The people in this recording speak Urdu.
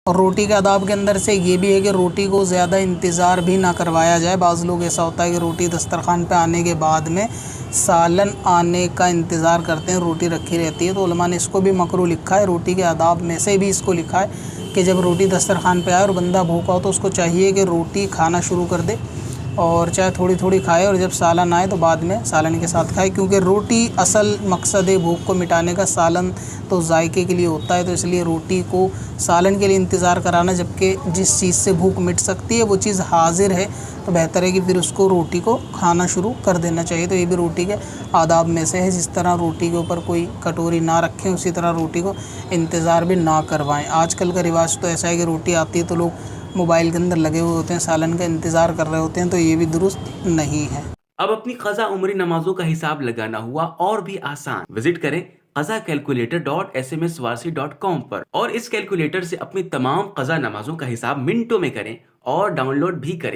اور روٹی کے آداب کے اندر سے یہ بھی ہے کہ روٹی کو زیادہ انتظار بھی نہ کروایا جائے. بعض لوگ ایسا ہوتا ہے کہ روٹی دسترخوان پہ آنے کے بعد میں سالن آنے کا انتظار کرتے ہیں, روٹی رکھی رہتی ہے. تو علماء نے اس کو بھی مکروہ لکھا ہے. روٹی کے آداب میں سے بھی اس کو لکھا ہے کہ جب روٹی دسترخوان پہ آئے اور بندہ بھوکا ہو تو اس کو چاہیے کہ روٹی کھانا شروع کر دے, اور چاہے تھوڑی تھوڑی کھائے, اور جب سالن آئے تو بعد میں سالن کے ساتھ کھائے, کیونکہ روٹی اصل مقصد ہے بھوک کو مٹانے کا. سالن تو ذائقے کے لیے ہوتا ہے, تو اس لیے روٹی کو سالن کے لیے انتظار کرانا, جبکہ جس چیز سے بھوک مٹ سکتی ہے وہ چیز حاضر ہے, تو بہتر ہے کہ پھر اس کو روٹی کو کھانا شروع کر دینا چاہیے. تو یہ بھی روٹی کے آداب میں سے ہے. جس طرح روٹی کے اوپر کوئی کٹوری نہ رکھیں, اسی طرح روٹی کو انتظار بھی نہ کروائیں. آج کل کا رواج تو ایسا ہے کہ روٹی آتی ہے تو لوگ موبائل کے اندر لگے ہوئے ہوتے ہیں, سالن کا انتظار کر رہے ہوتے ہیں, تو یہ بھی درست نہیں ہے. اب اپنی قضا عمری نمازوں کا حساب لگانا ہوا اور بھی آسان. وزٹ کریں qazakalculator.smswarsi.com پر, اور اس کیلکولیٹر سے اپنی تمام قضا نمازوں کا حساب منٹوں میں کریں اور ڈاؤن لوڈ بھی کریں.